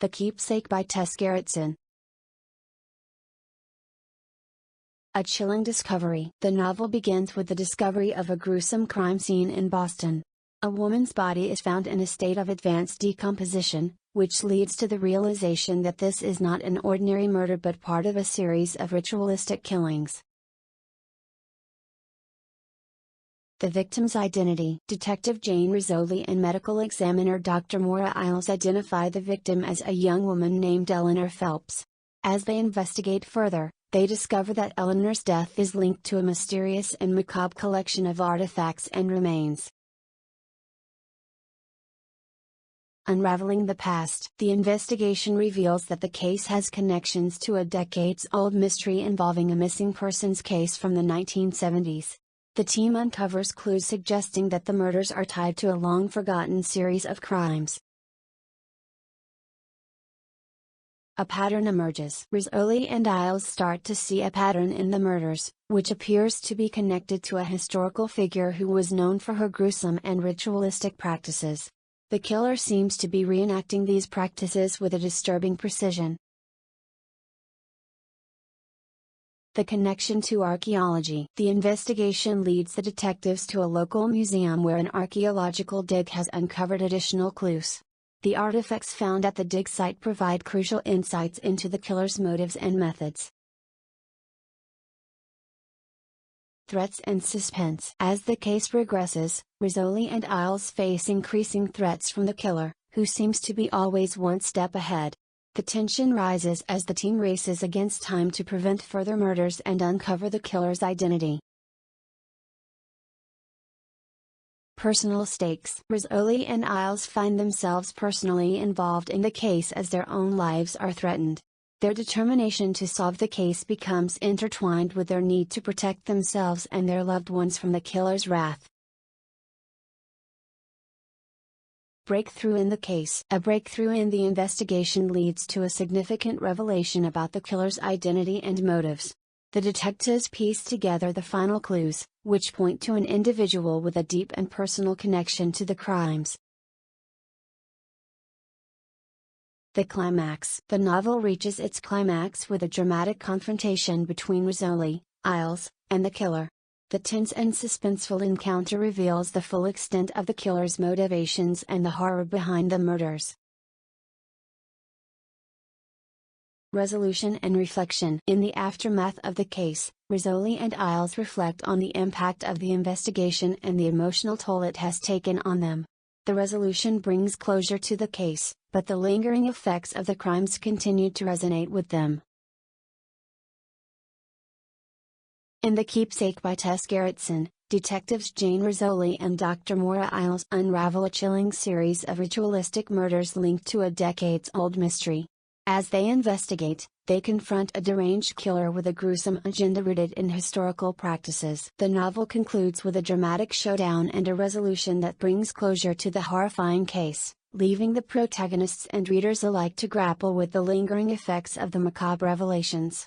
The Keepsake by Tess Gerritsen. A chilling discovery. The novel begins with the discovery of a gruesome crime scene in Boston. A woman's body is found in a state of advanced decomposition, which leads to the realization that this is not an ordinary murder but part of a series of ritualistic killings. The victim's identity. Detective Jane Rizzoli and medical examiner Dr. Maura Isles identify the victim as a young woman named Eleanor Phelps. As they investigate further, they discover that Eleanor's death is linked to a mysterious and macabre collection of artifacts and remains. Unraveling the past. The investigation reveals that the case has connections to a decades-old mystery involving a missing persons case from the 1970s. The team uncovers clues suggesting that the murders are tied to a long-forgotten series of crimes. A pattern emerges. Rizzoli and Isles start to see a pattern in the murders, which appears to be connected to a historical figure who was known for her gruesome and ritualistic practices. The killer seems to be reenacting these practices with a disturbing precision. The connection to archaeology. The investigation leads the detectives to a local museum where an archaeological dig has uncovered additional clues. The artifacts found at the dig site provide crucial insights into the killer's motives and methods. Threats and suspense. As the case progresses, Rizzoli and Isles face increasing threats from the killer, who seems to be always one step ahead. The tension rises as the team races against time to prevent further murders and uncover the killer's identity. Personal stakes. Rizzoli and Isles find themselves personally involved in the case as their own lives are threatened. Their determination to solve the case becomes intertwined with their need to protect themselves and their loved ones from the killer's wrath. Breakthrough in the case. A breakthrough in the investigation leads to a significant revelation about the killer's identity and motives. The detectives piece together the final clues, which point to an individual with a deep and personal connection to the crimes. The climax. The novel reaches its climax with a dramatic confrontation between Rizzoli, Isles, and the killer. The tense and suspenseful encounter reveals the full extent of the killer's motivations and the horror behind the murders. Resolution and reflection. In the aftermath of the case, Rizzoli and Isles reflect on the impact of the investigation and the emotional toll it has taken on them. The resolution brings closure to the case, but the lingering effects of the crimes continue to resonate with them. In The Keepsake by Tess Gerritsen, detectives Jane Rizzoli and Dr. Maura Isles unravel a chilling series of ritualistic murders linked to a decades-old mystery. As they investigate, they confront a deranged killer with a gruesome agenda rooted in historical practices. The novel concludes with a dramatic showdown and a resolution that brings closure to the horrifying case, leaving the protagonists and readers alike to grapple with the lingering effects of the macabre revelations.